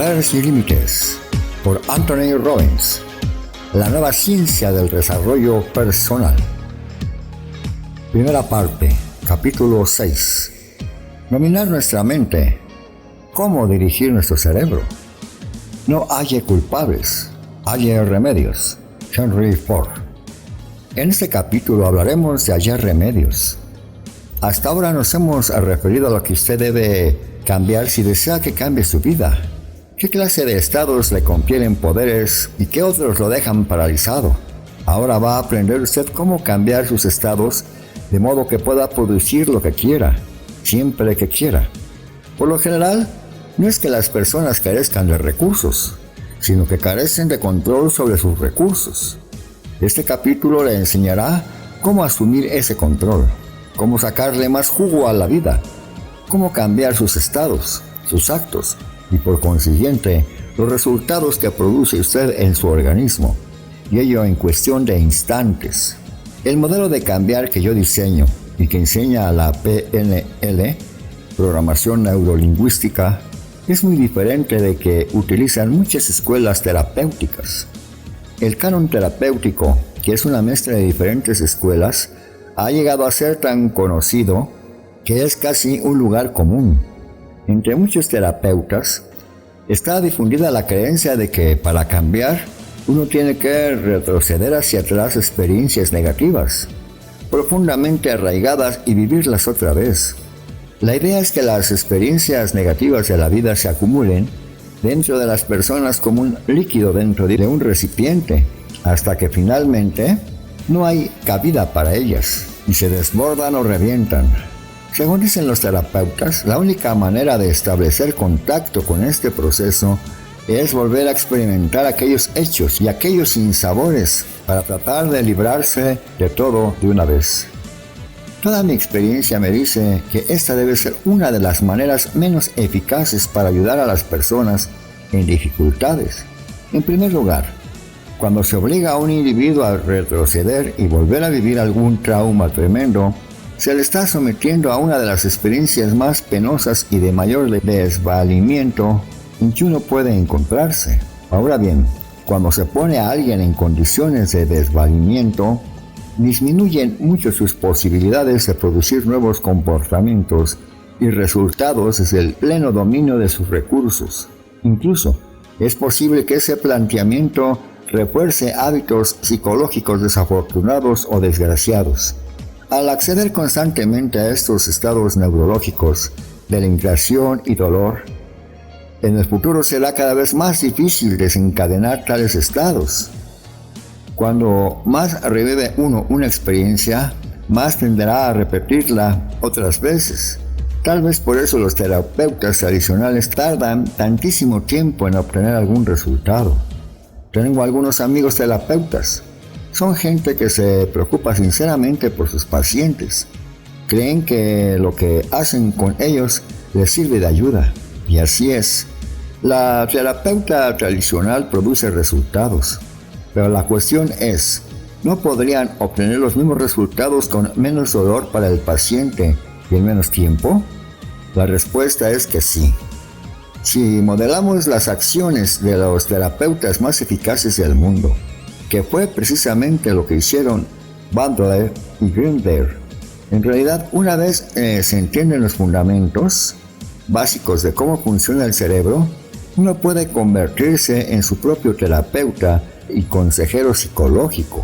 Poder sin límites, por Anthony Robbins. La nueva ciencia del desarrollo personal. Primera parte, capítulo 6. Dominar nuestra mente. ¿Cómo dirigir nuestro cerebro? No hay culpables, hay remedios. Henry Ford. En este capítulo hablaremos de hallar remedios. Hasta ahora nos hemos referido a lo que usted debe cambiar si desea que cambie su vida. ¿Qué clase de estados le confieren poderes y qué otros lo dejan paralizado? Ahora va a aprender usted cómo cambiar sus estados de modo que pueda producir lo que quiera, siempre que quiera. Por lo general, no es que las personas carezcan de recursos, sino que carecen de control sobre sus recursos. Este capítulo le enseñará cómo asumir ese control, cómo sacarle más jugo a la vida, cómo cambiar sus estados, sus actos y por consiguiente los resultados que produce usted en su organismo, y ello en cuestión de instantes. El modelo de cambiar que yo diseño y que enseña a la PNL, Programación Neurolingüística, es muy diferente de que utilizan muchas escuelas terapéuticas. El canon terapéutico, que es una mezcla de diferentes escuelas, ha llegado a ser tan conocido que es casi un lugar común. Entre muchos terapeutas está difundida la creencia de que para cambiar uno tiene que retroceder hacia atrás experiencias negativas, profundamente arraigadas y vivirlas otra vez. La idea es que las experiencias negativas de la vida se acumulen dentro de las personas como un líquido dentro de un recipiente, hasta que finalmente no hay cabida para ellas y se desbordan o revientan. Según dicen los terapeutas, la única manera de establecer contacto con este proceso es volver a experimentar aquellos hechos y aquellos sinsabores para tratar de librarse de todo de una vez. Toda mi experiencia me dice que esta debe ser una de las maneras menos eficaces para ayudar a las personas en dificultades. En primer lugar, cuando se obliga a un individuo a retroceder y volver a vivir algún trauma tremendo, se le está sometiendo a una de las experiencias más penosas y de mayor desvalimiento en que uno puede encontrarse. Ahora bien, cuando se pone a alguien en condiciones de desvalimiento, disminuyen mucho sus posibilidades de producir nuevos comportamientos y resultados desde el pleno dominio de sus recursos. Incluso, es posible que ese planteamiento refuerce hábitos psicológicos desafortunados o desgraciados. Al acceder constantemente a estos estados neurológicos de limitación y dolor, en el futuro será cada vez más difícil desencadenar tales estados. Cuando más revive uno una experiencia, más tenderá a repetirla otras veces. Tal vez por eso los terapeutas tradicionales tardan tantísimo tiempo en obtener algún resultado. Tengo algunos amigos terapeutas. Son gente que se preocupa sinceramente por sus pacientes. Creen que lo que hacen con ellos les sirve de ayuda. Y así es. La terapeuta tradicional produce resultados. Pero la cuestión es, ¿no podrían obtener los mismos resultados con menos dolor para el paciente y en menos tiempo? La respuesta es que sí. Si modelamos las acciones de los terapeutas más eficaces del mundo, que fue precisamente lo que hicieron Bandler y Greenberg, en realidad una vez se entienden los fundamentos básicos de cómo funciona el cerebro, uno puede convertirse en su propio terapeuta y consejero psicológico.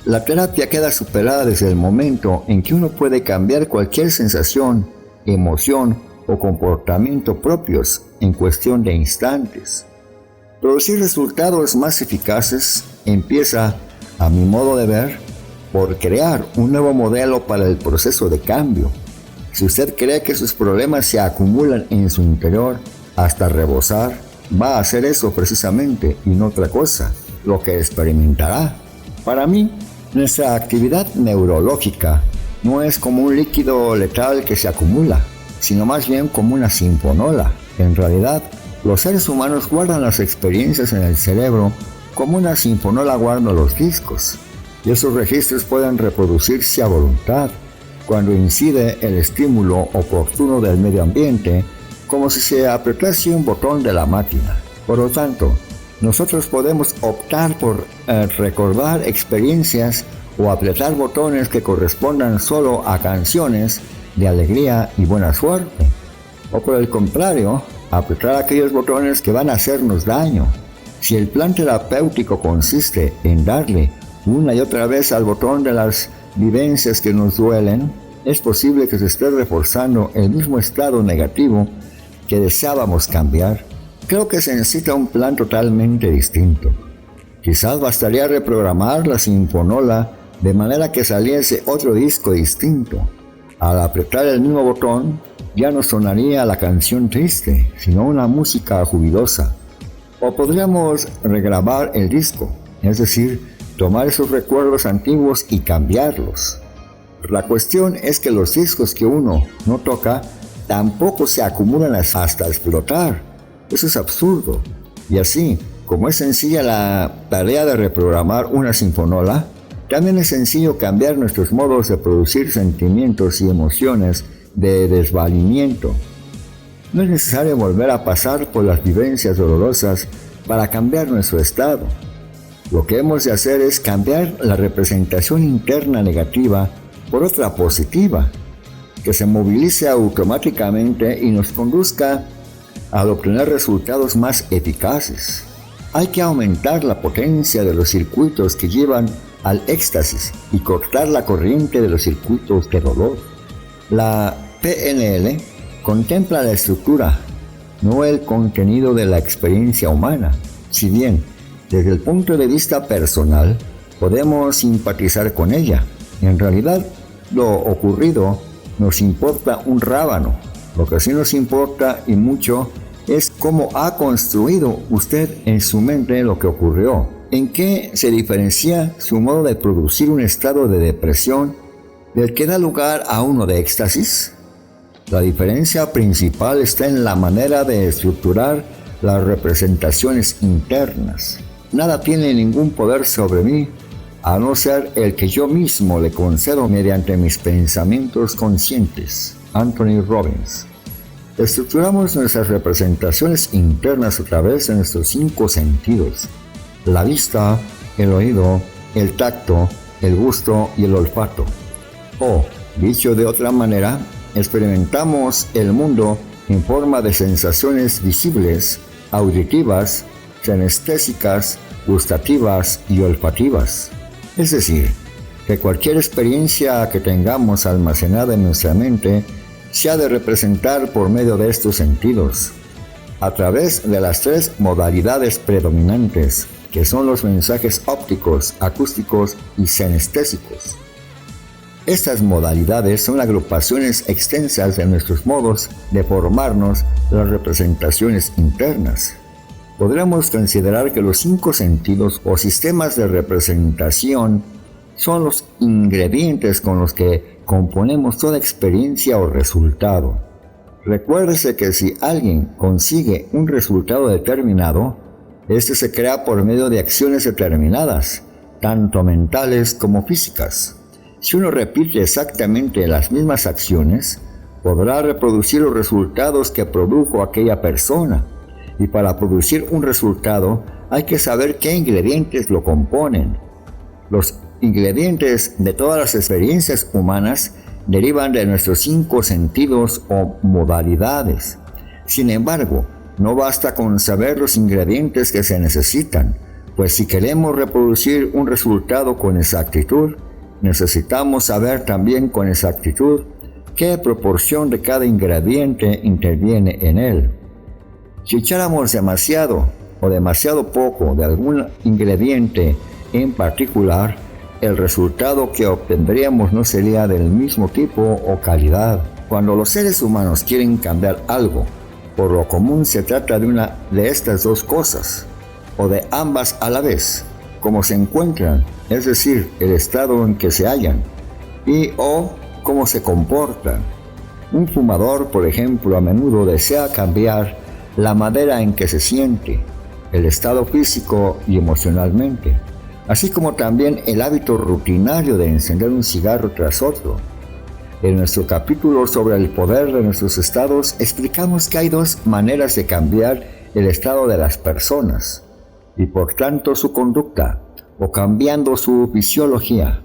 La terapia queda superada desde el momento en que uno puede cambiar cualquier sensación, emoción o comportamiento propios en cuestión de instantes. Producir resultados más eficaces empieza, a mi modo de ver, por crear un nuevo modelo para el proceso de cambio. Si usted cree que sus problemas se acumulan en su interior hasta rebosar, va a hacer eso precisamente y no otra cosa, lo que experimentará. Para mí, nuestra actividad neurológica no es como un líquido letal que se acumula, sino más bien como una sinfonola. En realidad, los seres humanos guardan las experiencias en el cerebro como una sinfonola guarda los discos, y esos registros pueden reproducirse a voluntad. Cuando incide el estímulo oportuno del medio ambiente, como si se apretase un botón de la máquina. Por lo tanto, nosotros podemos optar por recordar experiencias o apretar botones que correspondan solo a canciones de alegría y buena suerte. O por el contrario, apretar aquellos botones que van a hacernos daño. Si el plan terapéutico consiste en darle una y otra vez al botón de las vivencias que nos duelen, es posible que se esté reforzando el mismo estado negativo que deseábamos cambiar. Creo que se necesita un plan totalmente distinto. Quizás bastaría reprogramar la sinfonola de manera que saliese otro disco distinto. Al apretar el mismo botón, ya no sonaría la canción triste, sino una música jubilosa. O podríamos regrabar el disco, es decir, tomar esos recuerdos antiguos y cambiarlos. La cuestión es que los discos que uno no toca tampoco se acumulan hasta explotar. Eso es absurdo. Y así, como es sencilla la tarea de reprogramar una sinfonola, también es sencillo cambiar nuestros modos de producir sentimientos y emociones de desvalimiento. No es necesario volver a pasar por las vivencias dolorosas para cambiar nuestro estado. Lo que hemos de hacer es cambiar la representación interna negativa por otra positiva, que se movilice automáticamente y nos conduzca a obtener resultados más eficaces. Hay que aumentar la potencia de los circuitos que llevan al éxtasis y cortar la corriente de los circuitos de dolor. La PNL contempla la estructura, no el contenido de la experiencia humana. Si bien, desde el punto de vista personal, podemos simpatizar con ella, en realidad lo ocurrido nos importa un rábano. Lo que sí nos importa y mucho es cómo ha construido usted en su mente lo que ocurrió. ¿En qué se diferencia su modo de producir un estado de depresión del que da lugar a uno de éxtasis? La diferencia principal está en la manera de estructurar las representaciones internas. Nada tiene ningún poder sobre mí, a no ser el que yo mismo le concedo mediante mis pensamientos conscientes. Anthony Robbins. Estructuramos nuestras representaciones internas a través de nuestros 5 sentidos: la vista, el oído, el tacto, el gusto y el olfato. O, dicho de otra manera, experimentamos el mundo en forma de sensaciones visibles, auditivas, sinestésicas, gustativas y olfativas. Es decir, que cualquier experiencia que tengamos almacenada en nuestra mente se ha de representar por medio de estos sentidos, a través de las 3 modalidades predominantes, que son los mensajes ópticos, acústicos y sinestésicos. Estas modalidades son agrupaciones extensas de nuestros modos de formarnos las representaciones internas. Podríamos considerar que los 5 sentidos o sistemas de representación son los ingredientes con los que componemos toda experiencia o resultado. Recuérdese que si alguien consigue un resultado determinado, este se crea por medio de acciones determinadas, tanto mentales como físicas. Si uno repite exactamente las mismas acciones, podrá reproducir los resultados que produjo aquella persona. Y para producir un resultado hay que saber qué ingredientes lo componen. Los ingredientes de todas las experiencias humanas derivan de nuestros 5 sentidos o modalidades. Sin embargo, no basta con saber los ingredientes que se necesitan, pues si queremos reproducir un resultado con exactitud, necesitamos saber también con exactitud qué proporción de cada ingrediente interviene en él. Si echáramos demasiado o demasiado poco de algún ingrediente en particular, el resultado que obtendríamos no sería del mismo tipo o calidad. Cuando los seres humanos quieren cambiar algo, por lo común se trata de una de estas 2 cosas, o de ambas a la vez, como se encuentran, es decir, el estado en que se hallan, y o cómo se comportan. Un fumador, por ejemplo, a menudo desea cambiar la manera en que se siente, el estado físico y emocionalmente, así como también el hábito rutinario de encender un cigarro tras otro. En nuestro capítulo sobre el poder de nuestros estados explicamos que hay dos maneras de cambiar el estado de las personas y por tanto su conducta, o cambiando su fisiología,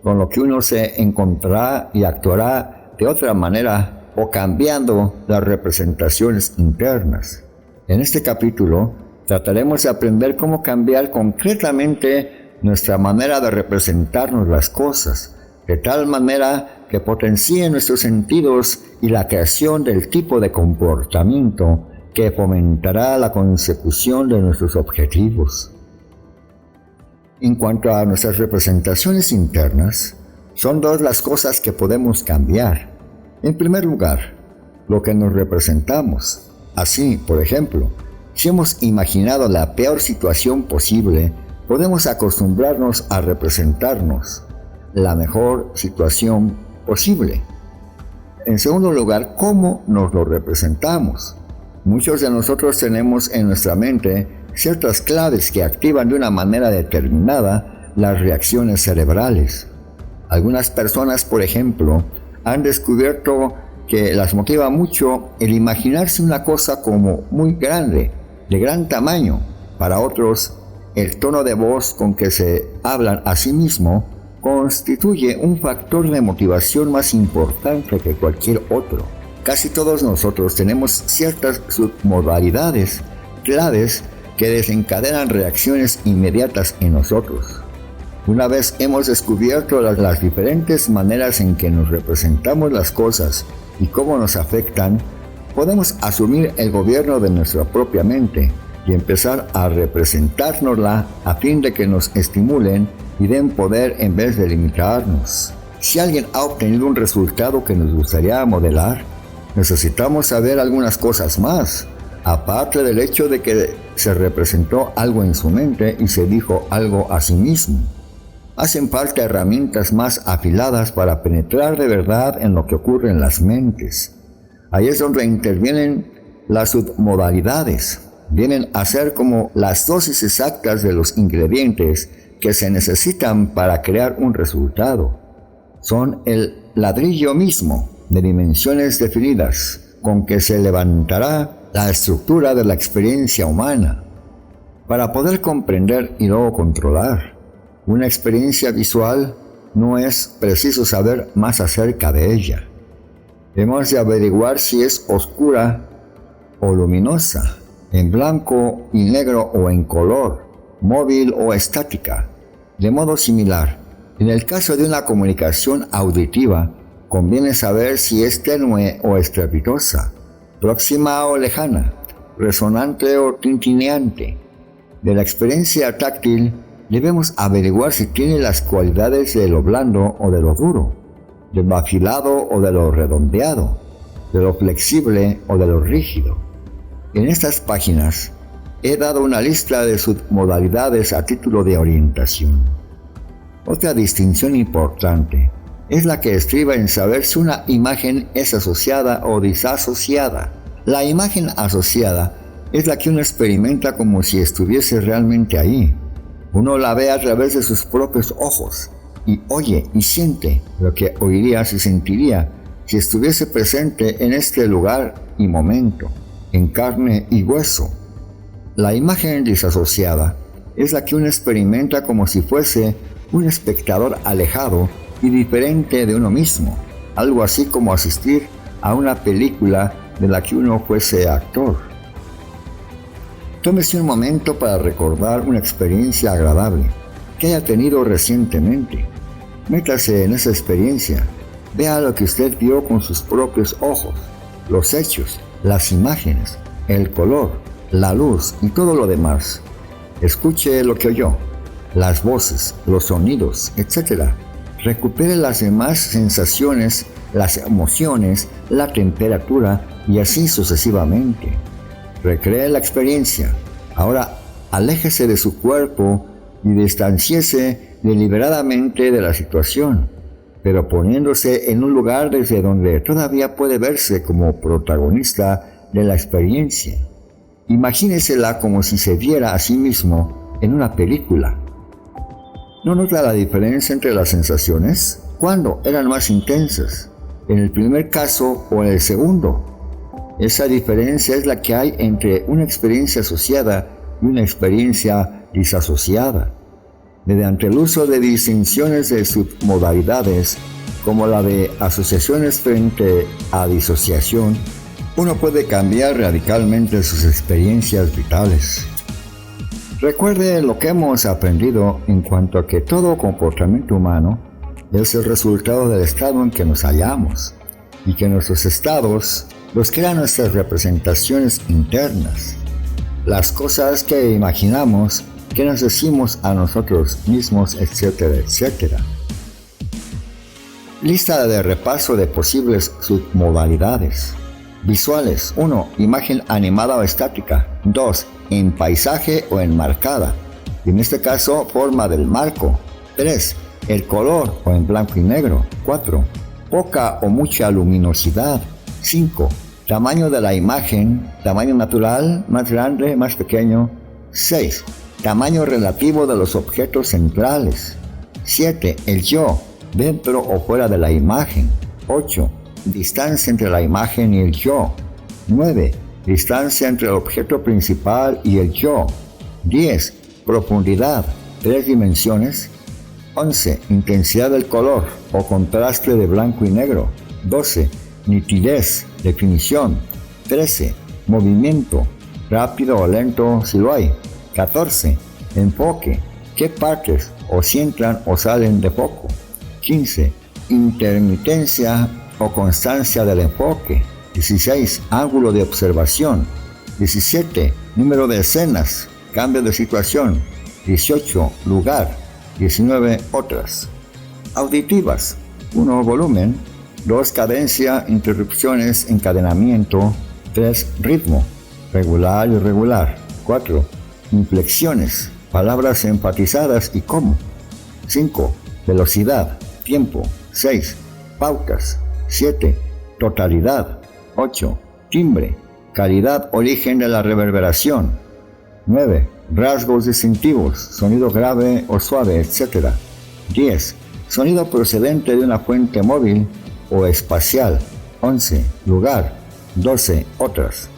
con lo que uno se encontrará y actuará de otra manera, o cambiando las representaciones internas. En este capítulo trataremos de aprender cómo cambiar concretamente nuestra manera de representarnos las cosas, de tal manera que potencie nuestros sentidos y la creación del tipo de comportamiento que fomentará la consecución de nuestros objetivos. En cuanto a nuestras representaciones internas, son dos las cosas que podemos cambiar. En primer lugar, lo que nos representamos. Así, por ejemplo, si hemos imaginado la peor situación posible, podemos acostumbrarnos a representarnos la mejor situación posible. En segundo lugar, ¿cómo nos lo representamos? Muchos de nosotros tenemos en nuestra mente ciertas claves que activan de una manera determinada las reacciones cerebrales. Algunas personas, por ejemplo, han descubierto que las motiva mucho el imaginarse una cosa como muy grande, de gran tamaño. Para otros, el tono de voz con que se hablan a sí mismo constituye un factor de motivación más importante que cualquier otro. Casi todos nosotros tenemos ciertas submodalidades, claves que desencadenan reacciones inmediatas en nosotros. Una vez hemos descubierto las diferentes maneras en que nos representamos las cosas y cómo nos afectan, podemos asumir el gobierno de nuestra propia mente y empezar a representárnosla a fin de que nos estimulen y den poder en vez de limitarnos. Si alguien ha obtenido un resultado que nos gustaría modelar, necesitamos saber algunas cosas más, aparte del hecho de que se representó algo en su mente y se dijo algo a sí mismo. Hacen falta herramientas más afiladas para penetrar de verdad en lo que ocurre en las mentes. Ahí es donde intervienen las submodalidades. Vienen a ser como las dosis exactas de los ingredientes que se necesitan para crear un resultado. Son el ladrillo mismo de dimensiones definidas con que se levantará la estructura de la experiencia humana. Para poder comprender y luego controlar una experiencia visual, no es preciso saber más acerca de ella. Hemos de averiguar si es oscura o luminosa, en blanco y negro o en color, móvil o estática. De modo similar, en el caso de una comunicación auditiva, conviene saber si es tenue o estrepitosa, próxima o lejana, resonante o tintineante. De la experiencia táctil, debemos averiguar si tiene las cualidades de lo blando o de lo duro, de lo afilado o de lo redondeado, de lo flexible o de lo rígido. En estas páginas he dado una lista de submodalidades a título de orientación. Otra distinción importante es la que estriba en saber si una imagen es asociada o disasociada. La imagen asociada es la que uno experimenta como si estuviese realmente ahí. Uno la ve a través de sus propios ojos y oye y siente lo que oiría y sentiría si estuviese presente en este lugar y momento, en carne y hueso. La imagen disasociada es la que uno experimenta como si fuese un espectador alejado y diferente de uno mismo, algo así como asistir a una película de la que uno fuese actor. Tómese un momento para recordar una experiencia agradable que haya tenido recientemente. Métase en esa experiencia, vea lo que usted vio con sus propios ojos, los hechos, las imágenes, el color, la luz y todo lo demás. Escuche lo que oyó, las voces, los sonidos, etc. Recupere las demás sensaciones, las emociones, la temperatura y así sucesivamente. Recree la experiencia. Ahora aléjese de su cuerpo y distanciese deliberadamente de la situación, pero poniéndose en un lugar desde donde todavía puede verse como protagonista de la experiencia. Imagínesela como si se viera a sí mismo en una película. ¿No nota la diferencia entre las sensaciones? ¿Cuándo eran más intensas? en el primer caso o en el segundo. Esa diferencia es la que hay entre una experiencia asociada y una experiencia disasociada. Mediante el uso de distinciones de submodalidades, como la de asociaciones frente a disociación, uno puede cambiar radicalmente sus experiencias vitales. Recuerde lo que hemos aprendido en cuanto a que todo comportamiento humano es el resultado del estado en que nos hallamos, y que nuestros estados los crean nuestras representaciones internas, las cosas que imaginamos, que nos decimos a nosotros mismos, etcétera, etcétera. Lista de repaso de posibles submodalidades. Visuales. 1. Imagen animada o estática. 2. En paisaje o enmarcada. En este caso, forma del marco. 3. El color o en blanco y negro. 4. Poca o mucha luminosidad. 5. Tamaño de la imagen. Tamaño natural, más grande, más pequeño. 6. Tamaño relativo de los objetos centrales. 7. El yo, dentro o fuera de la imagen. 8. Distancia entre la imagen y el yo. 9. Distancia entre el objeto principal y el yo. 10. Profundidad, 3 dimensiones. 11. Intensidad del color o contraste de blanco y negro. 12. Nitidez, definición. 13. Movimiento, rápido o lento si lo hay. 14. Enfoque, qué partes o si entran o salen de foco. 15. Intermitencia o constancia del enfoque. 16. Ángulo de observación. 17. Número de escenas, cambio de situación. 18. Lugar. 19. Otras. Auditivas. 1. Volumen. 2. Cadencia, interrupciones, encadenamiento. 3. Ritmo, regular y irregular. 4. Inflexiones, palabras enfatizadas y cómo. 5. Velocidad, tiempo. 6. Pautas. 7. Totalidad. 8. Timbre, calidad, origen de la reverberación. 9. Rasgos distintivos, sonido grave o suave, etc. 10. Sonido procedente de una fuente móvil o espacial. 11. Lugar. 12. Otras.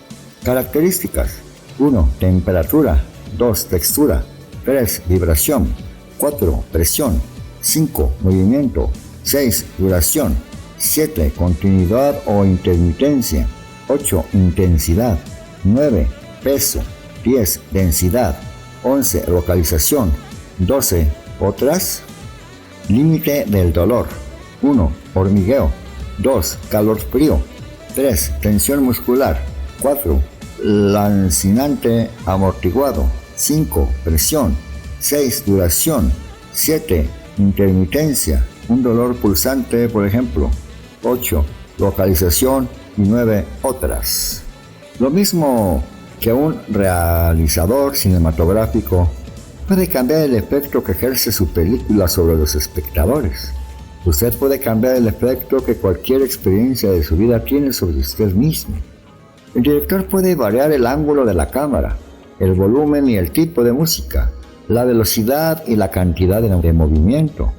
Características. 1. Temperatura. 2. Textura. 3. Vibración. 4. Presión. 5. Movimiento. 6. Duración. 7. Continuidad o intermitencia. 8. Intensidad. 9. Peso. 10. Densidad. 11. Localización. 12. Otras. Límite del dolor. 1. Hormigueo. 2. Calor frío. 3. Tensión muscular. 4. Lancinante amortiguado. 5. Presión. 6. Duración. 7. Intermitencia, un dolor pulsante, por ejemplo. 8. Localización. Y 9. Otras. Lo mismo que un realizador cinematográfico puede cambiar el efecto que ejerce su película sobre los espectadores. Usted puede cambiar el efecto que cualquier experiencia de su vida tiene sobre usted mismo. El director puede variar el ángulo de la cámara, el volumen y el tipo de música, la velocidad y la cantidad de movimiento,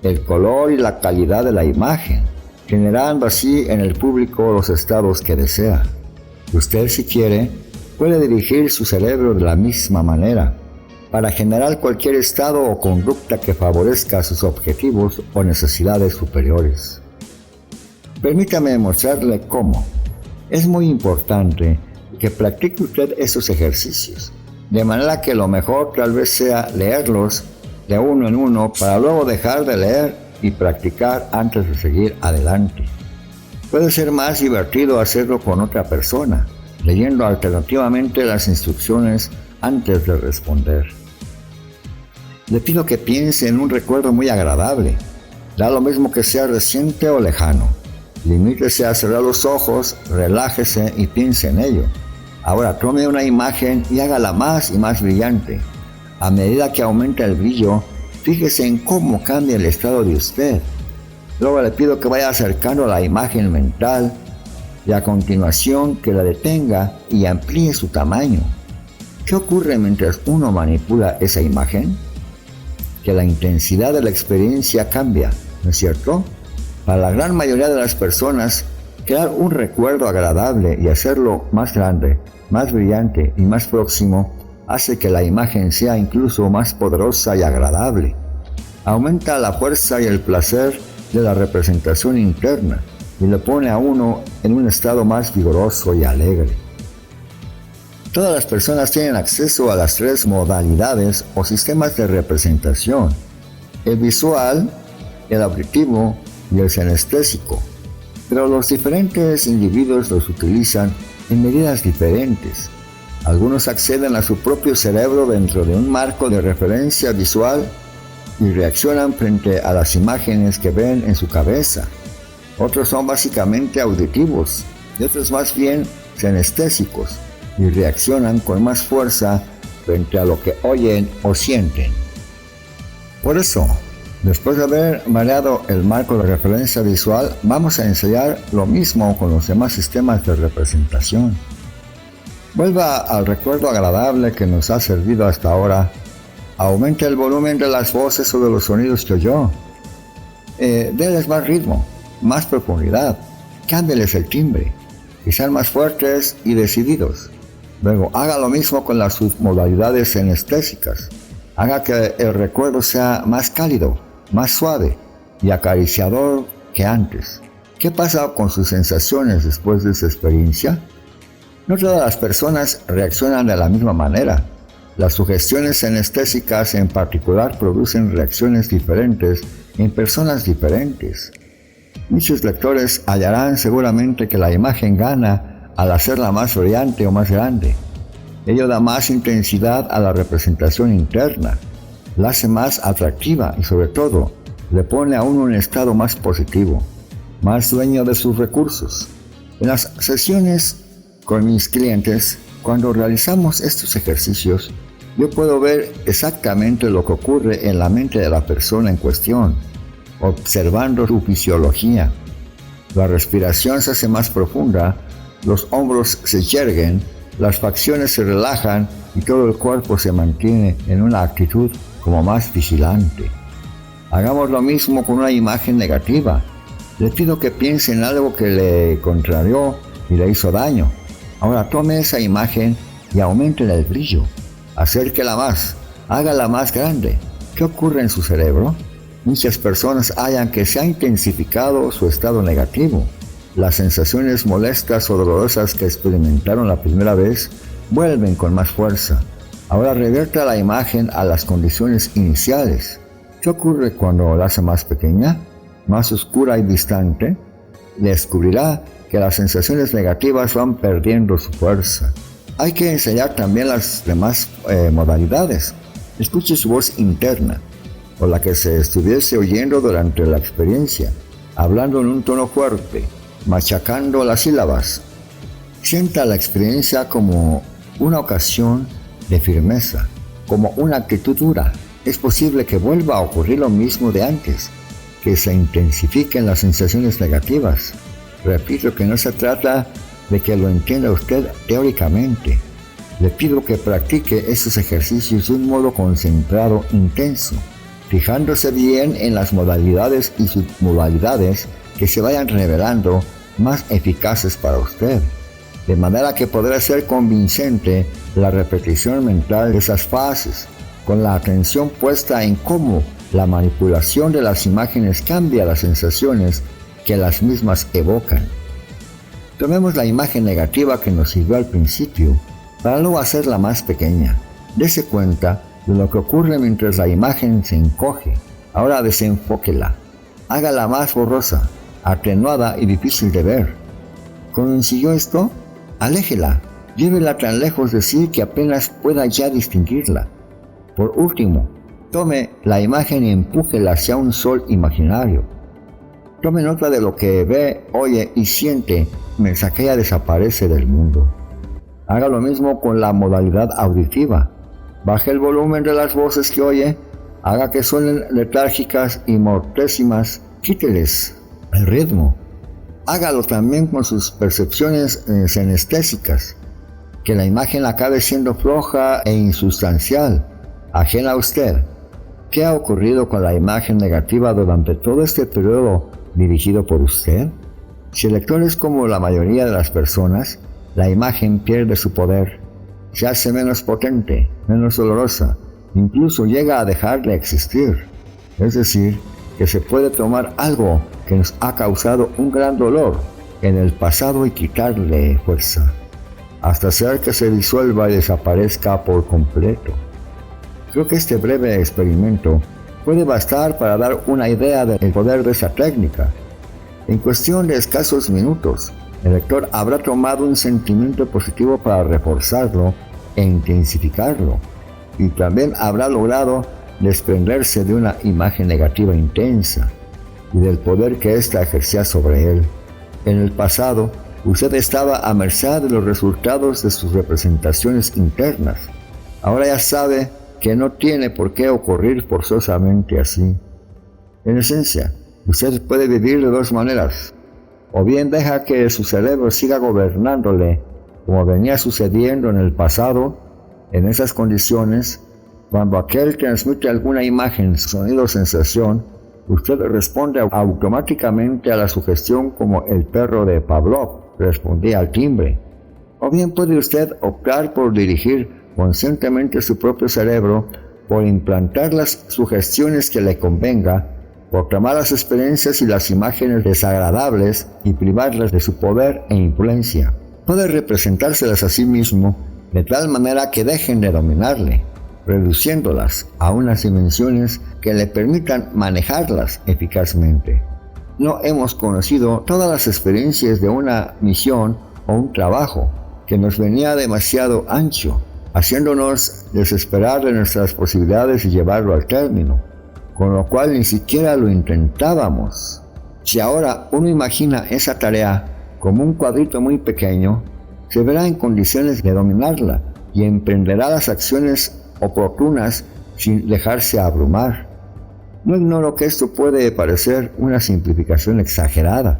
el color y la calidad de la imagen, generando así en el público los estados que desea. Usted, si quiere, puede dirigir su cerebro de la misma manera para generar cualquier estado o conducta que favorezca sus objetivos o necesidades superiores. Permítame mostrarle cómo. Es muy importante que practique usted esos ejercicios, de manera que lo mejor tal vez sea leerlos de uno en uno para luego dejar de leer y practicar antes de seguir adelante. Puede ser más divertido hacerlo con otra persona, leyendo alternativamente las instrucciones antes de responder. Le pido que piense en un recuerdo muy agradable, da lo mismo que sea reciente o lejano. Limítese a cerrar los ojos, relájese y piense en ello. Ahora tome una imagen y hágala más y más brillante. A medida que aumenta el brillo, fíjese en cómo cambia el estado de usted. Luego le pido que vaya acercando la imagen mental y a continuación que la detenga y amplíe su tamaño. ¿Qué ocurre mientras uno manipula esa imagen? Que la intensidad de la experiencia cambia, ¿no es cierto? Para la gran mayoría de las personas, crear un recuerdo agradable y hacerlo más grande, más brillante y más próximo hace que la imagen sea incluso más poderosa y agradable. Aumenta la fuerza y el placer de la representación interna y le pone a uno en un estado más vigoroso y alegre. Todas las personas tienen acceso a las 3 modalidades o sistemas de representación: el visual, el auditivo y el sinestésico, pero los diferentes individuos los utilizan en medidas diferentes. Algunos acceden a su propio cerebro dentro de un marco de referencia visual y reaccionan frente a las imágenes que ven en su cabeza. Otros son básicamente auditivos y otros más bien sinestésicos y reaccionan con más fuerza frente a lo que oyen o sienten. Por eso, después de haber mareado el marco de referencia visual, vamos a ensayar lo mismo con los demás sistemas de representación. Vuelva al recuerdo agradable que nos ha servido hasta ahora. Aumente el volumen de las voces o de los sonidos que oyó. Déles más ritmo, más profundidad. Cámbieles el timbre, y sean más fuertes y decididos. Luego, haga lo mismo con las submodalidades sinestésicas. Haga que el recuerdo sea más cálido, más suave y acariciador que antes. ¿Qué pasa con sus sensaciones después de esa experiencia? No todas las personas reaccionan de la misma manera. Las sugestiones sinestésicas en particular producen reacciones diferentes en personas diferentes. Muchos lectores hallarán seguramente que la imagen gana al hacerla más brillante o más grande. Ello da más intensidad a la representación interna, la hace más atractiva y sobre todo le pone a uno en un estado más positivo, más dueño de sus recursos. En las sesiones con mis clientes, cuando realizamos estos ejercicios, yo puedo ver exactamente lo que ocurre en la mente de la persona en cuestión, observando su fisiología. La respiración se hace más profunda, los hombros se yerguen, las facciones se relajan y todo el cuerpo se mantiene en una actitud como más vigilante. Hagamos lo mismo con una imagen negativa. Le pido que piense en algo que le contrarió y le hizo daño. Ahora tome esa imagen y aumente el brillo. Acérquela más, hágala más grande. ¿Qué ocurre en su cerebro? Muchas personas hallan que se ha intensificado su estado negativo. Las sensaciones molestas o dolorosas que experimentaron la primera vez vuelven con más fuerza. Ahora revierta la imagen a las condiciones iniciales. ¿Qué ocurre cuando la hace más pequeña, más oscura y distante? Descubrirá que las sensaciones negativas van perdiendo su fuerza. Hay que ensayar también las demás modalidades. Escuche su voz interna, o la que se estuviese oyendo durante la experiencia, hablando en un tono fuerte, machacando las sílabas. Sienta la experiencia como una ocasión de firmeza, como una actitud dura. Es posible que vuelva a ocurrir lo mismo de antes, que se intensifiquen las sensaciones negativas. Repito que no se trata de que lo entienda usted teóricamente. Le pido que practique estos ejercicios de un modo concentrado, intenso, fijándose bien en las modalidades y submodalidades que se vayan revelando más eficaces para usted, de manera que podrá ser convincente la repetición mental de esas fases, con la atención puesta en cómo la manipulación de las imágenes cambia las sensaciones que las mismas evocan. Tomemos la imagen negativa que nos sirvió al principio para luego hacerla más pequeña. Dese cuenta de lo que ocurre mientras la imagen se encoge. Ahora desenfóquela. Hágala más borrosa, atenuada y difícil de ver. ¿Consiguió esto? Aléjela. Llévela tan lejos de sí que apenas pueda ya distinguirla. Por último, tome la imagen y empújela hacia un sol imaginario. Tome nota de lo que ve, oye y siente mientras aquella desaparece del mundo. Haga lo mismo con la modalidad auditiva. Baje el volumen de las voces que oye, haga que suenen letárgicas y mortésimas, quíteles el ritmo. Hágalo también con sus percepciones sinestésicas, que la imagen acabe siendo floja e insustancial, ajena a usted. ¿Qué ha ocurrido con la imagen negativa durante todo este periodo dirigido por usted? Si el lector es como la mayoría de las personas, la imagen pierde su poder, se hace menos potente, menos dolorosa, incluso llega a dejar de existir. Es decir, que se puede tomar algo que nos ha causado un gran dolor en el pasado y quitarle fuerza, hasta hacer que se disuelva y desaparezca por completo. Creo que este breve experimento puede bastar para dar una idea del poder de esa técnica. En cuestión de escasos minutos, el lector habrá tomado un sentimiento positivo para reforzarlo e intensificarlo, y también habrá logrado desprenderse de una imagen negativa intensa y del poder que ésta ejercía sobre él. En el pasado, usted estaba a merced de los resultados de sus representaciones internas. Ahora ya sabe que no tiene por qué ocurrir forzosamente así. En esencia, usted puede vivir de dos maneras. O bien deja que su cerebro siga gobernándole, como venía sucediendo en el pasado. En esas condiciones, cuando aquel transmite alguna imagen, sonido o sensación, usted responde automáticamente a la sugestión como el perro de Pavlov respondía al timbre. O bien puede usted optar por dirigir conscientemente su propio cerebro, por implantar las sugestiones que le convenga, por tomar las experiencias y las imágenes desagradables y privarlas de su poder e influencia. Puede representárselas a sí mismo de tal manera que dejen de dominarle, reduciéndolas a unas dimensiones que le permitan manejarlas eficazmente. No hemos conocido todas las experiencias de una misión o un trabajo que nos venía demasiado ancho, haciéndonos desesperar de nuestras posibilidades y llevarlo al término, con lo cual ni siquiera lo intentábamos. Si ahora uno imagina esa tarea como un cuadrito muy pequeño, se verá en condiciones de dominarla y emprenderá las acciones oportunas sin dejarse abrumar. No ignoro que esto puede parecer una simplificación exagerada,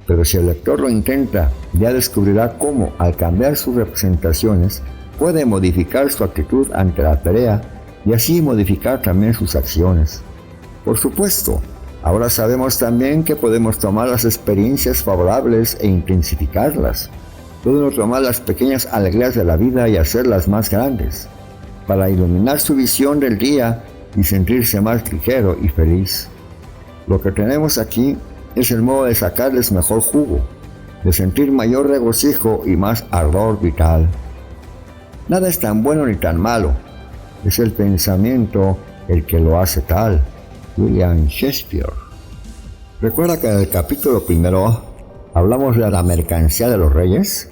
pero si el lector lo intenta, ya descubrirá cómo, al cambiar sus representaciones, puede modificar su actitud ante la tarea y así modificar también sus acciones. Por supuesto, ahora sabemos también que podemos tomar las experiencias favorables e intensificarlas. Podemos tomar las pequeñas alegrías de la vida y hacerlas más grandes, para iluminar su visión del día y sentirse más ligero y feliz. Lo que tenemos aquí es el modo de sacarles mejor jugo, de sentir mayor regocijo y más ardor vital. Nada es tan bueno ni tan malo, es el pensamiento el que lo hace tal. William Shakespeare. ¿Recuerda que en el capítulo primero hablamos de la mercancía de los reyes?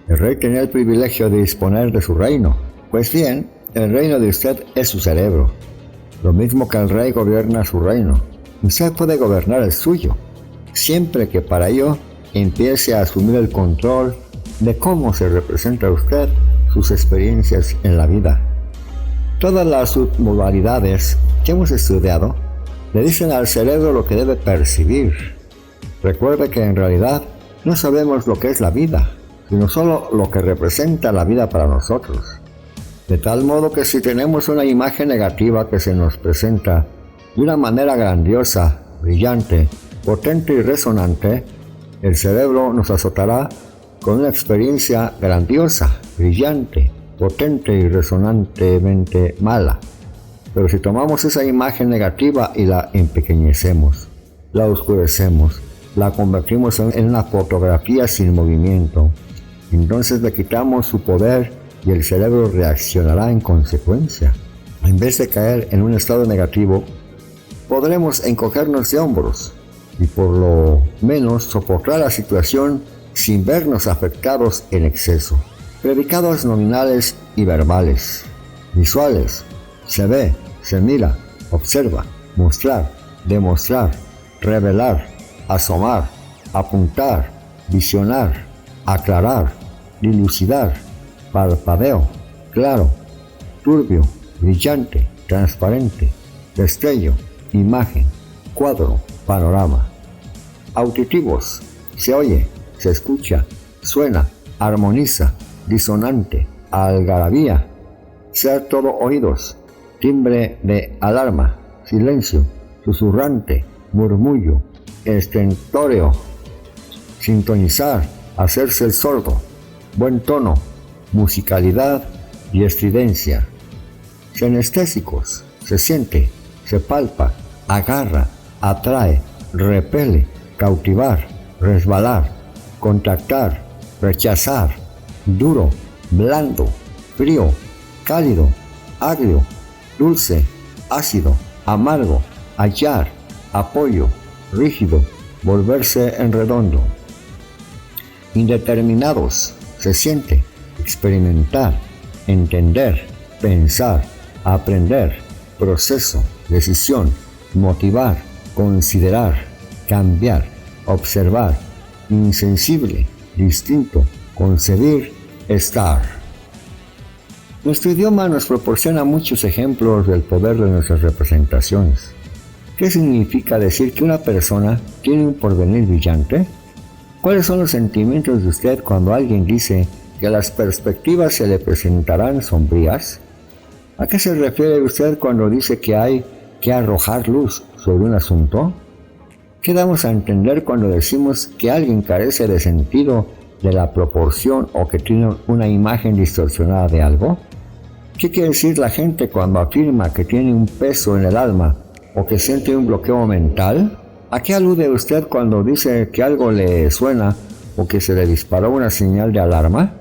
El rey tenía el privilegio de disponer de su reino. Pues bien, el reino de usted es su cerebro. Lo mismo que el rey gobierna su reino, usted puede gobernar el suyo, siempre que para ello empiece a asumir el control de cómo se representa a usted sus experiencias en la vida. Todas las submodalidades que hemos estudiado le dicen al cerebro lo que debe percibir. Recuerde que en realidad no sabemos lo que es la vida, sino solo lo que representa la vida para nosotros. De tal modo que si tenemos una imagen negativa que se nos presenta de una manera grandiosa, brillante, potente y resonante, el cerebro nos azotará con una experiencia grandiosa, brillante, potente y resonantemente mala. Pero si tomamos esa imagen negativa y la empequeñecemos, la oscurecemos, la convertimos en una fotografía sin movimiento, entonces le quitamos su poder y el cerebro reaccionará en consecuencia. En vez de caer en un estado negativo, podremos encogernos de hombros y por lo menos soportar la situación sin vernos afectados en exceso. Predicados nominales y verbales. Visuales. Se ve, se mira, observa, mostrar, demostrar, revelar, asomar, apuntar, visionar, aclarar, dilucidar, parpadeo, claro, turbio, brillante, transparente, destello, imagen, cuadro, panorama. Auditivos, se oye, se escucha, suena, armoniza, disonante, algarabía, ser todo oídos, timbre de alarma, silencio, susurrante, murmullo, estentóreo, sintonizar, hacerse el sordo, buen tono, musicalidad y estridencia. Sinestésicos, se siente, se palpa, agarra, atrae, repele, cautivar, resbalar, contactar, rechazar, duro, blando, frío, cálido, agrio, dulce, ácido, amargo, hallar, apoyo, rígido, volverse en redondo. Indeterminados, se siente, experimentar, entender, pensar, aprender, proceso, decisión, motivar, considerar, cambiar, observar, insensible, distinto, concebir, estar. Nuestro idioma nos proporciona muchos ejemplos del poder de nuestras representaciones. ¿Qué significa decir que una persona tiene un porvenir brillante? ¿Cuáles son los sentimientos de usted cuando alguien dice que las perspectivas se le presentarán sombrías? ¿A qué se refiere usted cuando dice que hay que arrojar luz sobre un asunto? ¿Qué damos a entender cuando decimos que alguien carece de sentido de la proporción o que tiene una imagen distorsionada de algo? ¿Qué quiere decir la gente cuando afirma que tiene un peso en el alma o que siente un bloqueo mental? ¿A qué alude usted cuando dice que algo le suena o que se le disparó una señal de alarma?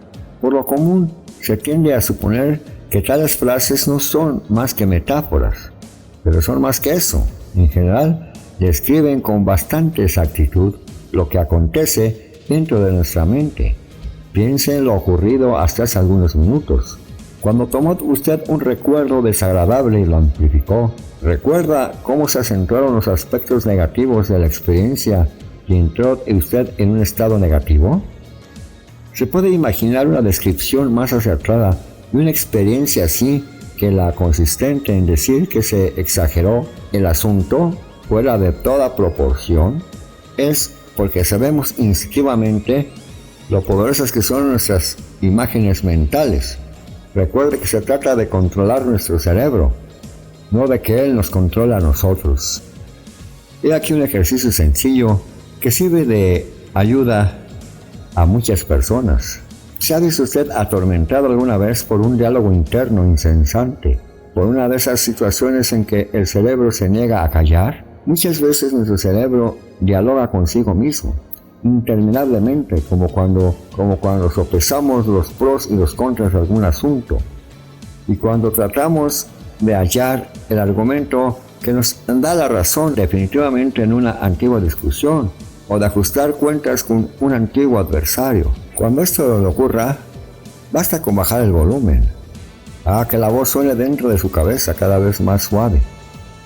Por lo común, se tiende a suponer que tales frases no son más que metáforas, pero son más que eso. En general, describen con bastante exactitud lo que acontece dentro de nuestra mente. Piense en lo ocurrido hasta hace algunos minutos. Cuando tomó usted un recuerdo desagradable y lo amplificó, ¿recuerda cómo se acentuaron los aspectos negativos de la experiencia y entró usted en un estado negativo? ¿Se puede imaginar una descripción más acertada de una experiencia así que la consistente en decir que se exageró el asunto fuera de toda proporción? Es porque sabemos instintivamente lo poderosas que son nuestras imágenes mentales. Recuerde que se trata de controlar nuestro cerebro, no de que él nos controle a nosotros. He aquí un ejercicio sencillo que sirve de ayuda a muchas personas. ¿Se ha visto usted atormentado alguna vez por un diálogo interno incesante? ¿Por una de esas situaciones en que el cerebro se niega a callar? Muchas veces nuestro cerebro dialoga consigo mismo, interminablemente, como cuando sopesamos los pros y los contras de algún asunto. Y cuando tratamos de hallar el argumento que nos da la razón definitivamente en una antigua discusión, o de ajustar cuentas con un antiguo adversario. Cuando esto le ocurra, basta con bajar el volumen. Haga que la voz suene dentro de su cabeza cada vez más suave,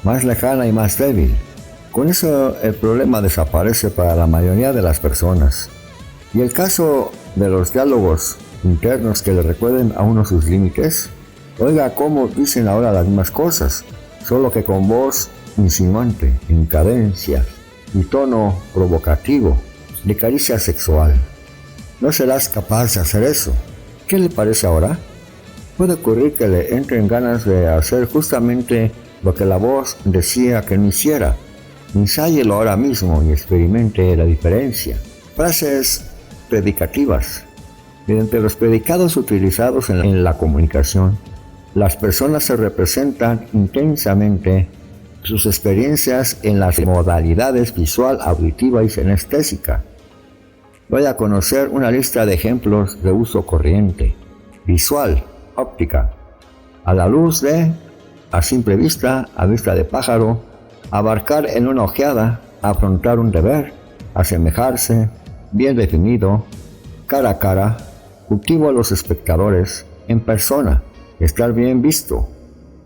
más lejana y más débil. Con eso el problema desaparece para la mayoría de las personas. Y el caso de los diálogos internos que le recuerden a uno sus límites, oiga cómo dicen ahora las mismas cosas, solo que con voz insinuante, en cadencia y tono provocativo, de caricia sexual. No serás capaz de hacer eso. ¿Qué le parece ahora? Puede ocurrir que le entren ganas de hacer justamente lo que la voz decía que no hiciera. Ensáyelo ahora mismo y experimente la diferencia. Frases predicativas. Mediante los predicados utilizados en la comunicación, las personas se representan intensamente sus experiencias en las modalidades visual, auditiva y sinestésica. Voy a conocer una lista de ejemplos de uso corriente. Visual, óptica. A la luz de, a simple vista, a vista de pájaro, abarcar en una ojeada, afrontar un deber, asemejarse, bien definido, cara a cara, cultivo a los espectadores, en persona, estar bien visto,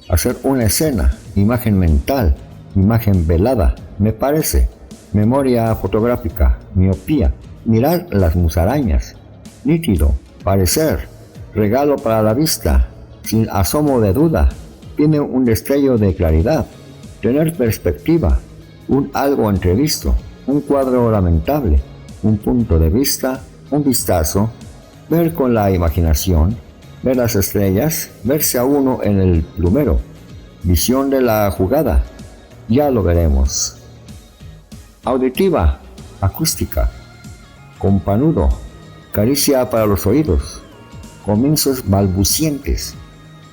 hacer una escena, imagen mental, imagen velada, me parece, memoria fotográfica, miopía, mirar las musarañas, nítido, parecer, regalo para la vista, sin asomo de duda, tiene un destello de claridad, tener perspectiva, un algo entrevisto, un cuadro lamentable, un punto de vista, un vistazo, ver con la imaginación, ver las estrellas, verse a uno en el plumero, visión de la jugada, ya lo veremos. auditiva, acústica, companudo, caricia para los oídos, comienzos balbucientes,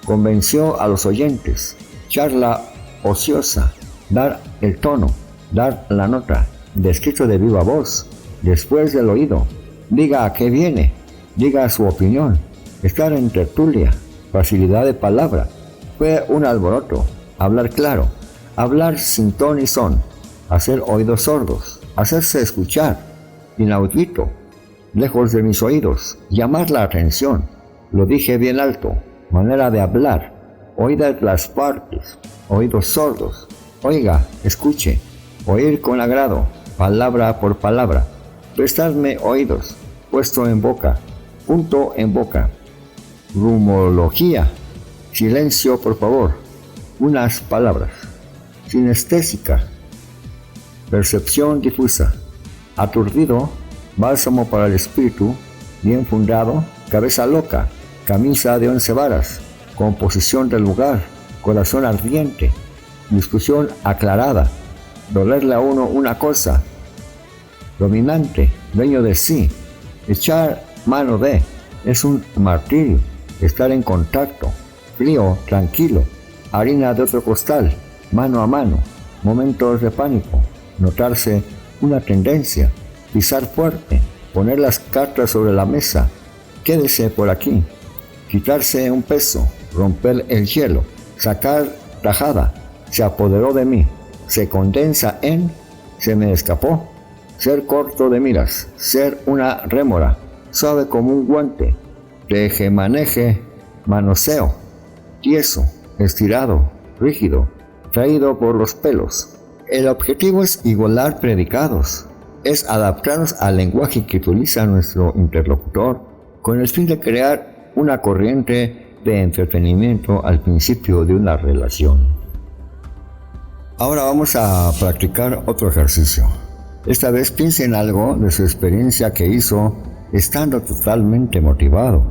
convenció a los oyentes, charla ociosa, dar el tono, dar la nota, descrito de viva voz, después del oído, diga a qué viene, diga su opinión, estar en tertulia, facilidad de palabra, fue un alboroto, hablar claro, hablar sin ton y son, hacer oídos sordos, hacerse escuchar, inaudito, lejos de mis oídos, llamar la atención, lo dije bien alto, manera de hablar, oídas las partes, oídos sordos, oiga, escuche, oír con agrado, palabra por palabra, prestarme oídos, puesto en boca, punto en boca, rumología, silencio por favor, unas palabras, sinestésica, percepción difusa, aturdido, bálsamo para el espíritu, bien fundado, cabeza loca, camisa de 11 varas, composición del lugar, corazón ardiente, discusión aclarada, dolerle a uno una cosa, dominante, dueño de sí, echar mano de, es un martirio, estar en contacto, frío, tranquilo, harina de otro costal, mano a mano, momentos de pánico, notarse una tendencia, pisar fuerte, poner las cartas sobre la mesa, quédese por aquí, quitarse un peso, romper el hielo, sacar tajada, se apoderó de mí, se condensa en, se me escapó, ser corto de miras, ser una rémora, suave como un guante, teje-maneje, manoseo, tieso, estirado, rígido, traído por los pelos. El objetivo es igualar predicados, es adaptarnos al lenguaje que utiliza nuestro interlocutor con el fin de crear una corriente de entretenimiento al principio de una relación. Ahora vamos a practicar otro ejercicio. Esta vez piense en algo de su experiencia que hizo estando totalmente motivado.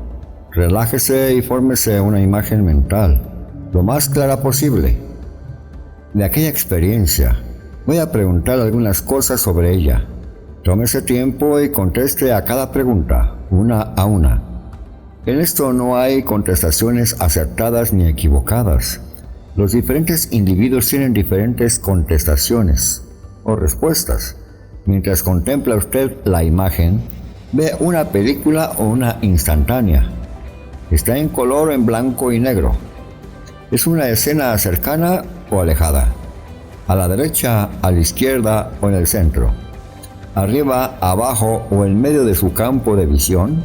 Relájese y fórmese una imagen mental, lo más clara posible, de aquella experiencia. Voy a preguntar algunas cosas sobre ella. Tómese tiempo y conteste a cada pregunta, una a una. En esto no hay contestaciones acertadas ni equivocadas. Los diferentes individuos tienen diferentes contestaciones o respuestas. Mientras contempla usted la imagen, ve una película o una instantánea. Está en color o en blanco y negro. Es una escena cercana o alejada. A la derecha, a la izquierda o en el centro. Arriba, abajo o en medio de su campo de visión.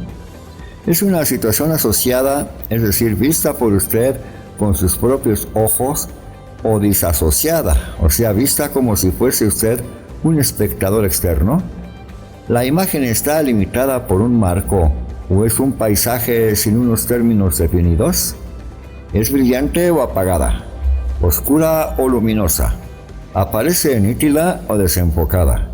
Es una situación asociada, es decir, vista por usted con sus propios ojos, o disasociada, o sea, vista como si fuese usted un espectador externo. La imagen está limitada por un marco, o es un paisaje sin unos términos definidos. Es brillante o apagada, oscura o luminosa, aparece nítida o desenfocada.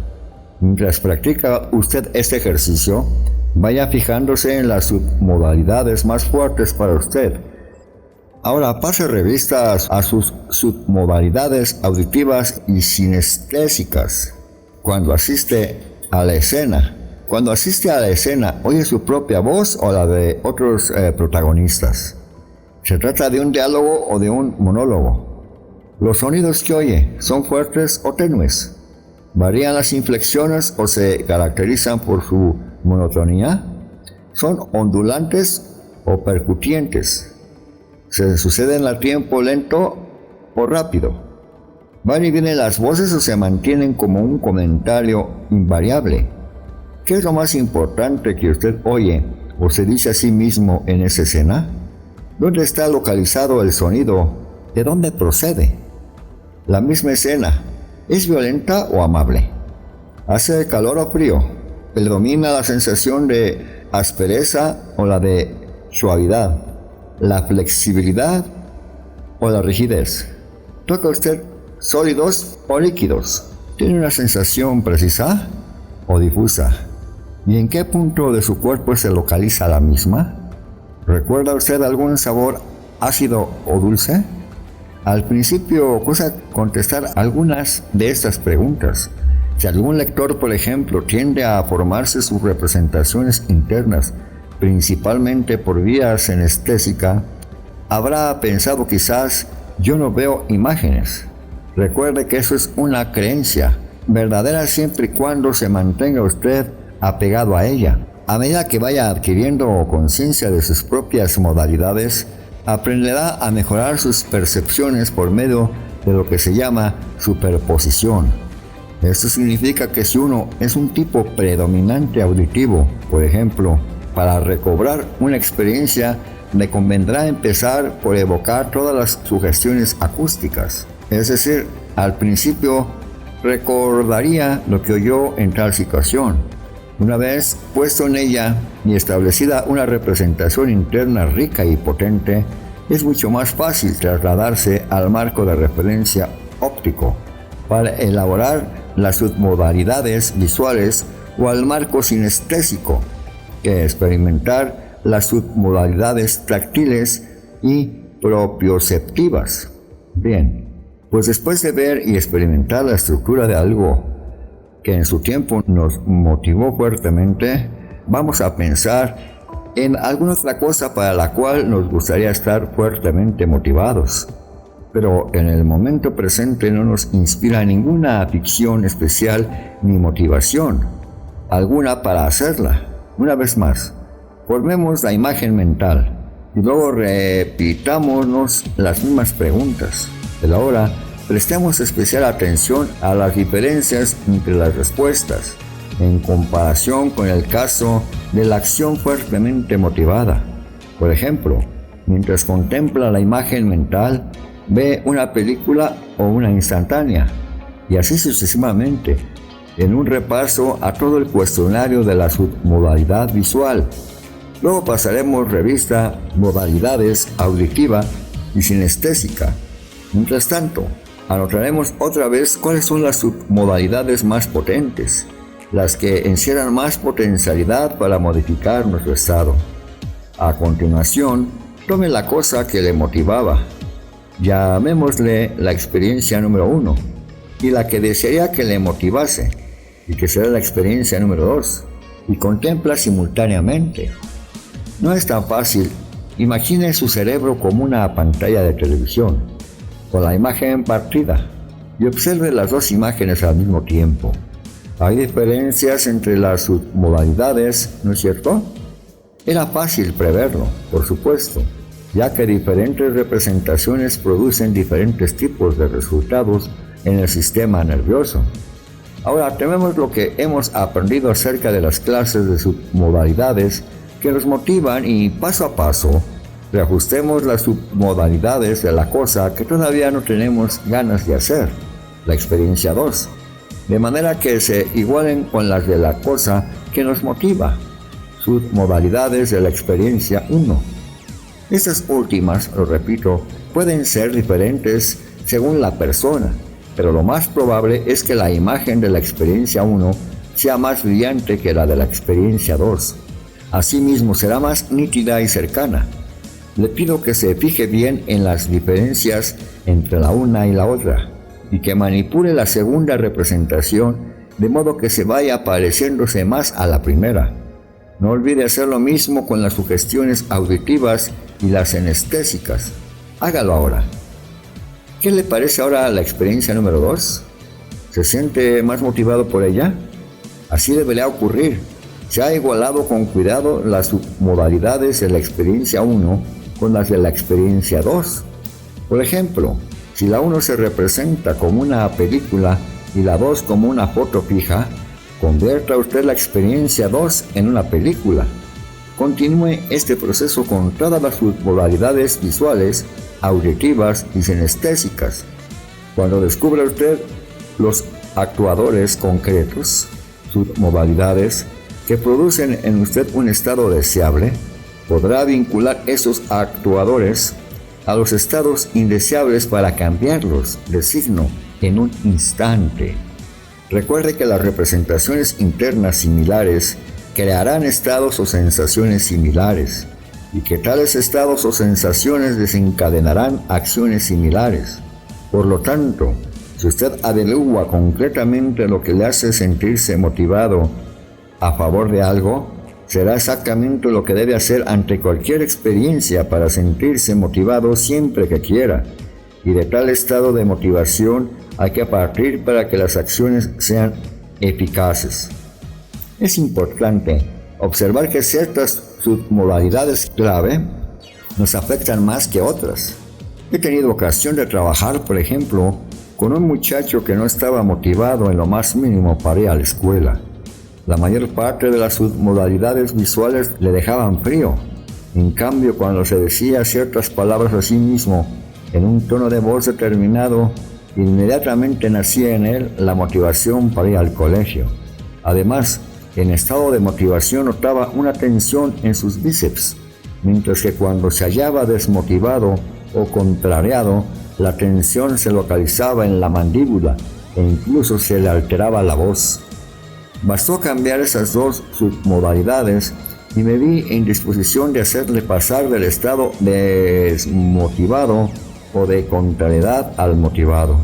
Mientras practica usted este ejercicio, vaya fijándose en las submodalidades más fuertes para usted. Ahora pase revistas a sus submodalidades auditivas y sinestésicas. Cuando asiste a la escena, ¿oye su propia voz o la de otros protagonistas? ¿Se trata de un diálogo o de un monólogo? ¿Los sonidos que oye son fuertes o tenues? ¿Varían las inflexiones o se caracterizan por su monotonía? ¿Son ondulantes o percutientes? ¿Se suceden a tiempo lento o rápido? ¿Van y vienen las voces o se mantienen como un comentario invariable? ¿Qué es lo más importante que usted oye o se dice a sí mismo en esa escena? ¿Dónde está localizado el sonido? ¿De dónde procede? La misma escena, ¿es violenta o amable? ¿Hace calor o frío? ¿Predomina la sensación de aspereza o la de suavidad? ¿La flexibilidad o la rigidez? ¿Toca usted sólidos o líquidos? ¿Tiene una sensación precisa o difusa? ¿Y en qué punto de su cuerpo se localiza la misma? ¿Recuerda usted algún sabor ácido o dulce? Al principio cuesta contestar algunas de estas preguntas, Si algún lector, por ejemplo, tiende a formarse sus representaciones internas, principalmente por vía senestésica, habrá pensado quizás: yo no veo imágenes. Recuerde que eso es una creencia, verdadera siempre y cuando se mantenga usted apegado a ella. A medida que vaya adquiriendo conciencia de sus propias modalidades, aprenderá a mejorar sus percepciones por medio de lo que se llama superposición. Esto significa que si uno es un tipo predominante auditivo, por ejemplo, para recobrar una experiencia le convendrá empezar por evocar todas las sugestiones acústicas. Es decir, al principio recordaría lo que oyó en tal situación. Una vez puesto en ella y establecida una representación interna rica y potente, es mucho más fácil trasladarse al marco de referencia óptico para elaborar las submodalidades visuales o al marco sinestésico que experimentar las submodalidades táctiles y propioceptivas. Bien, pues después de ver y experimentar la estructura de algo que en su tiempo nos motivó fuertemente, vamos a pensar en alguna otra cosa para la cual nos gustaría estar fuertemente motivados, pero en el momento presente no nos inspira ninguna afición especial ni motivación alguna para hacerla. Una vez más, formemos la imagen mental y luego repitámonos las mismas preguntas, pero ahora prestemos especial atención a las diferencias entre las respuestas en comparación con el caso de la acción fuertemente motivada. Por ejemplo, mientras contempla la imagen mental, ve una película o una instantánea, y así sucesivamente, en un repaso a todo el cuestionario de la submodalidad visual. Luego pasaremos revista modalidades auditiva y sinestésica. Mientras tanto, anotaremos otra vez cuáles son las submodalidades más potentes, las que encierran más potencialidad para modificar nuestro estado. A continuación, tome la cosa que le motivaba, llamémosle la experiencia número 1, y la que desearía que le motivase, y que será la experiencia número 2, y contempla simultáneamente. No es tan fácil. Imagine su cerebro como una pantalla de televisión, con la imagen partida, y observe las dos imágenes al mismo tiempo. Hay diferencias entre las submodalidades, ¿no es cierto? Era fácil preverlo, por supuesto, ya que diferentes representaciones producen diferentes tipos de resultados en el sistema nervioso. Ahora tomemos lo que hemos aprendido acerca de las clases de submodalidades que nos motivan y paso a paso reajustemos las submodalidades de la cosa que todavía no tenemos ganas de hacer, la experiencia 2, de manera que se igualen con las de la cosa que nos motiva, submodalidades de la experiencia 1. Estas últimas, lo repito, pueden ser diferentes según la persona, pero lo más probable es que la imagen de la experiencia 1 sea más brillante que la de la experiencia 2. Asimismo, será más nítida y cercana. Le pido que se fije bien en las diferencias entre la una y la otra, y que manipule la segunda representación de modo que se vaya pareciéndose más a la primera. No olvide hacer lo mismo con las sugestiones auditivas y las anestésicas. Hágalo ahora. ¿Qué le parece ahora la experiencia número 2? ¿Se siente más motivado por ella? Así debería ocurrir. Se ha igualado con cuidado las submodalidades de la experiencia 1 con las de la experiencia 2. Por ejemplo, si la 1 se representa como una película y la 2 como una foto fija, convierta usted la experiencia 2 en una película. Continúe este proceso con todas las submodalidades visuales, auditivas y sinestésicas. Cuando descubra usted los actuadores concretos, submodalidades, que producen en usted un estado deseable, podrá vincular esos actuadores a los estados indeseables para cambiarlos de signo en un instante. Recuerde que las representaciones internas similares crearán estados o sensaciones similares, y que tales estados o sensaciones desencadenarán acciones similares. Por lo tanto, Si usted averigua concretamente lo que le hace sentirse motivado a favor de algo, será exactamente lo que debe hacer ante cualquier experiencia para sentirse motivado siempre que quiera. Y de tal estado de motivación hay que partir para que las acciones sean eficaces. Es importante observar que ciertas submodalidades clave nos afectan más que otras. He tenido ocasión de trabajar, por ejemplo, con un muchacho que no estaba motivado en lo más mínimo para ir a la escuela. La mayor parte de las submodalidades visuales le dejaban frío. En cambio, cuando se decía ciertas palabras a sí mismo en un tono de voz determinado, inmediatamente nacía en él la motivación para ir al colegio. Además, en estado de motivación notaba una tensión en sus bíceps, mientras que cuando se hallaba desmotivado o contrariado, la tensión se localizaba en la mandíbula e incluso se le alteraba la voz. Bastó cambiar esas dos submodalidades y me vi en disposición de hacerle pasar del estado desmotivado o de contrariedad al motivado.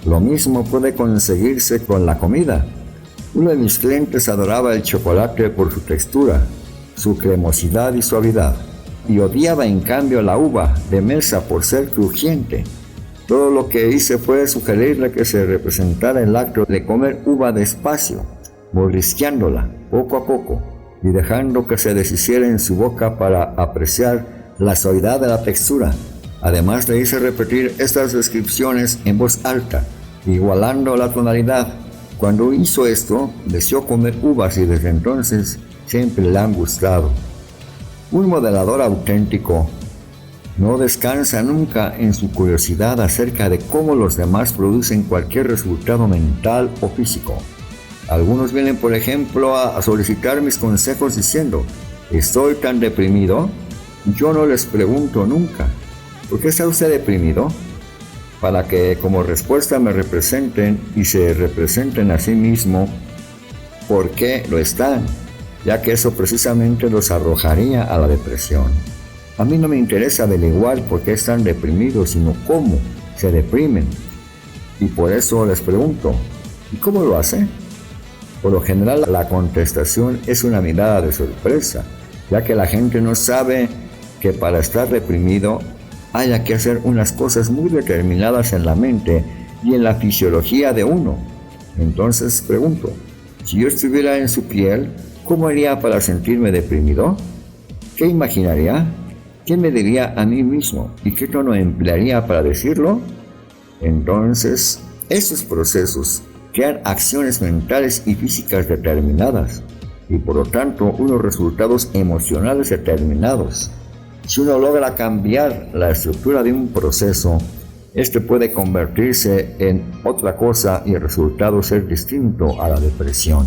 Lo mismo puede conseguirse con la comida. Uno de mis clientes adoraba el chocolate por su textura, su cremosidad y suavidad, y odiaba en cambio la uva de mesa por ser crujiente. Todo lo que hice fue sugerirle que se representara el acto de comer uva despacio, mordisqueándola poco a poco y dejando que se deshiciera en su boca para apreciar la suavidad de la textura. Además le hice repetir estas descripciones en voz alta, igualando la tonalidad. Cuando hizo esto, deseó comer uvas y desde entonces siempre le han gustado. Un modelador auténtico no descansa nunca en su curiosidad acerca de cómo los demás producen cualquier resultado mental o físico. Algunos vienen, por ejemplo, a solicitar mis consejos diciendo: ¿estoy tan deprimido? Yo no les pregunto nunca: ¿por qué está usted deprimido? Para que como respuesta me representen y se representen a sí mismo por qué lo están, ya que eso precisamente los arrojaría a la depresión. A mí no me interesa averiguar por qué están deprimidos, sino cómo se deprimen. Y por eso les pregunto: ¿y cómo lo hacen? Por lo general la contestación es una mirada de sorpresa, ya que la gente no sabe que para estar deprimido haya que hacer unas cosas muy determinadas en la mente y en la fisiología de uno. Entonces pregunto: si yo estuviera en su piel, ¿cómo haría para sentirme deprimido? ¿Qué imaginaría? ¿Qué me diría a mí mismo? ¿Y qué tono emplearía para decirlo? Entonces, esos procesos crean acciones mentales y físicas determinadas y por lo tanto unos resultados emocionales determinados. Si uno logra cambiar la estructura de un proceso, este puede convertirse en otra cosa y el resultado ser distinto a la depresión.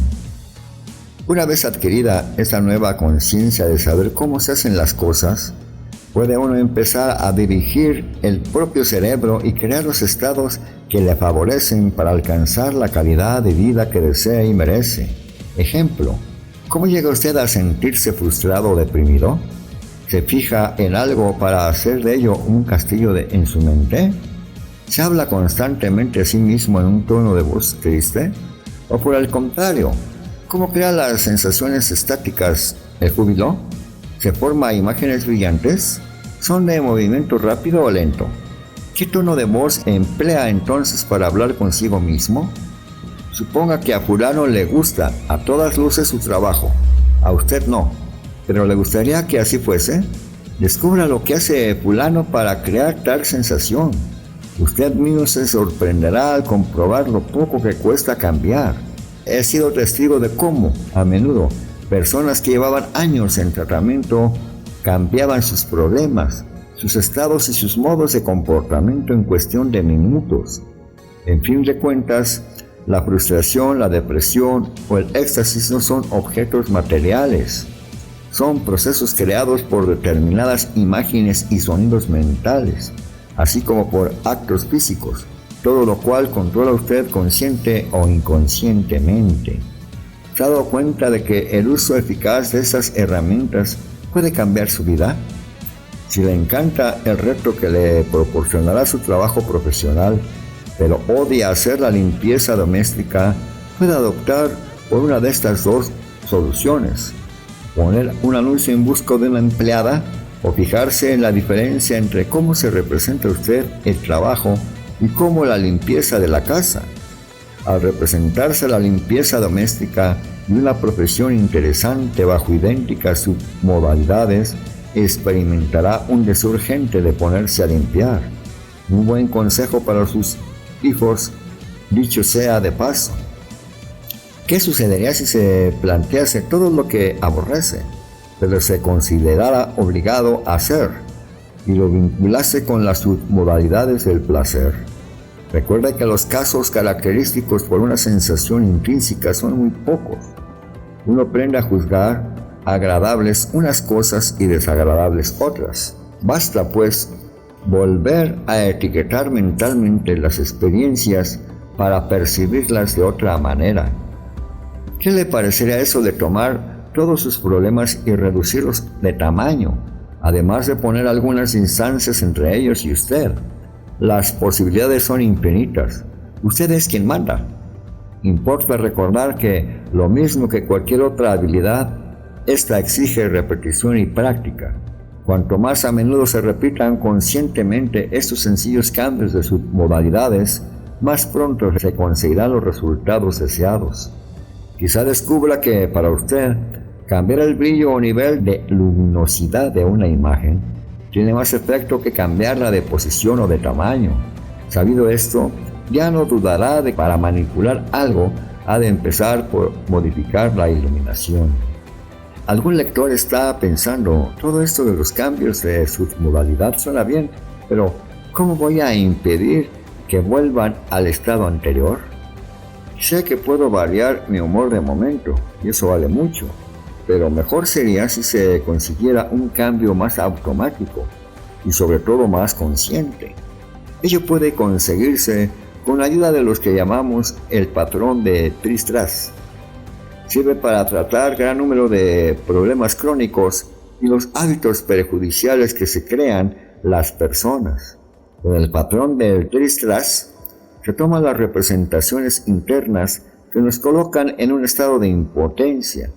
Una vez adquirida esta nueva conciencia de saber cómo se hacen las cosas, puede uno empezar a dirigir el propio cerebro y crear los estados que le favorecen para alcanzar la calidad de vida que desea y merece. Ejemplo: ¿cómo llega usted a sentirse frustrado o deprimido? ¿Se fija en algo para hacer de ello un castillo en su mente? ¿Se habla constantemente a sí mismo en un tono de voz triste? ¿O por el contrario, cómo crea las sensaciones estáticas el júbilo? ¿Se forma imágenes brillantes? ¿Son de movimiento rápido o lento? ¿Qué tono de voz emplea entonces para hablar consigo mismo? Suponga que a fulano le gusta a todas luces su trabajo, a usted no, pero ¿le gustaría que así fuese? Descubra lo que hace fulano para crear tal sensación. Usted mismo se sorprenderá al comprobar lo poco que cuesta cambiar. He sido testigo de cómo, a menudo, personas que llevaban años en tratamiento cambiaban sus problemas, sus estados y sus modos de comportamiento en cuestión de minutos. En fin de cuentas, la frustración, la depresión o el éxtasis no son objetos materiales. Son procesos creados por determinadas imágenes y sonidos mentales, así como por actos físicos, todo lo cual controla usted consciente o inconscientemente. ¿Se ha dado cuenta de que el uso eficaz de esas herramientas puede cambiar su vida? Si le encanta el reto que le proporcionará su trabajo profesional, pero odia hacer la limpieza doméstica, puede adoptar por una de estas dos soluciones: poner un anuncio en busca de una empleada o fijarse en la diferencia entre cómo se representa usted el trabajo y cómo la limpieza de la casa. Al representarse la limpieza doméstica y una profesión interesante bajo idénticas submodalidades, experimentará un deseo urgente de ponerse a limpiar. Un buen consejo para sus hijos, dicho sea de paso: ¿qué sucedería si se plantease todo lo que aborrece, pero se considerara obligado a hacer y lo vinculase con las submodalidades del placer? Recuerda que los casos característicos por una sensación intrínseca son muy pocos. Uno aprende a juzgar agradables unas cosas y desagradables otras. Basta, pues, volver a etiquetar mentalmente las experiencias para percibirlas de otra manera. ¿Qué le parecería eso de tomar todos sus problemas y reducirlos de tamaño, además de poner algunas instancias entre ellos y usted? Las posibilidades son infinitas. Usted es quien manda. Importa recordar que, lo mismo que cualquier otra habilidad, esta exige repetición y práctica. Cuanto más a menudo se repitan conscientemente estos sencillos cambios de submodalidades, más pronto se conseguirán los resultados deseados. Quizá descubra que para usted, cambiar el brillo o nivel de luminosidad de una imagen tiene más efecto que cambiarla de posición o de tamaño. Sabido esto, ya no dudará de que para manipular algo ha de empezar por modificar la iluminación. Algún lector está pensando: todo esto de los cambios de submodalidad suena bien, pero ¿cómo voy a impedir que vuelvan al estado anterior? Sé que puedo variar mi humor de momento, y eso vale mucho, pero mejor sería si se consiguiera un cambio más automático y sobre todo más consciente. Ello puede conseguirse con la ayuda de los que llamamos el patrón de Tristras. Sirve para tratar gran número de problemas crónicos y los hábitos perjudiciales que se crean las personas. Con el patrón de Tristras se toman las representaciones internas que nos colocan en un estado de impotencia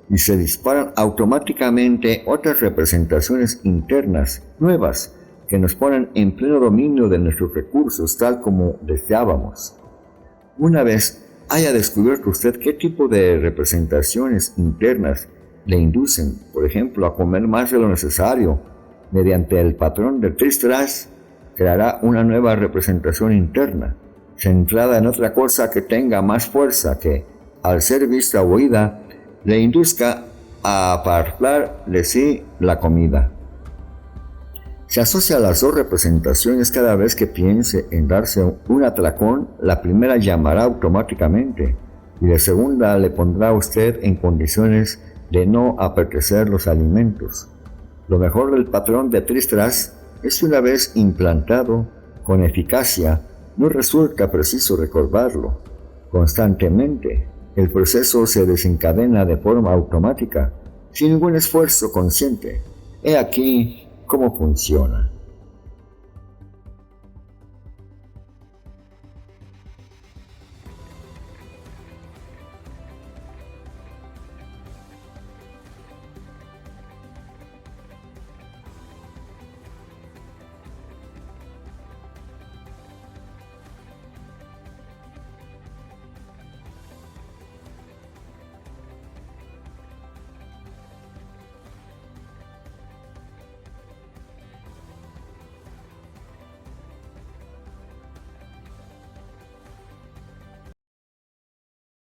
y se disparan automáticamente otras representaciones internas nuevas que nos ponen en pleno dominio de nuestros recursos tal como deseábamos. Una vez haya descubierto usted qué tipo de representaciones internas le inducen, por ejemplo, a comer más de lo necesario, mediante el patrón de Tristras, creará una nueva representación interna, centrada en otra cosa que tenga más fuerza, que, al ser vista o oída, le induzca a apartar de sí la comida. Se asocia a las dos representaciones cada vez que piense en darse un atracón. La primera llamará automáticamente y la segunda le pondrá a usted en condiciones de no apetecer los alimentos. Lo mejor del patrón de Tristras es que una vez implantado con eficacia, no resulta preciso recordarlo. Constantemente, el proceso se desencadena de forma automática, sin ningún esfuerzo consciente. He aquí cómo funciona.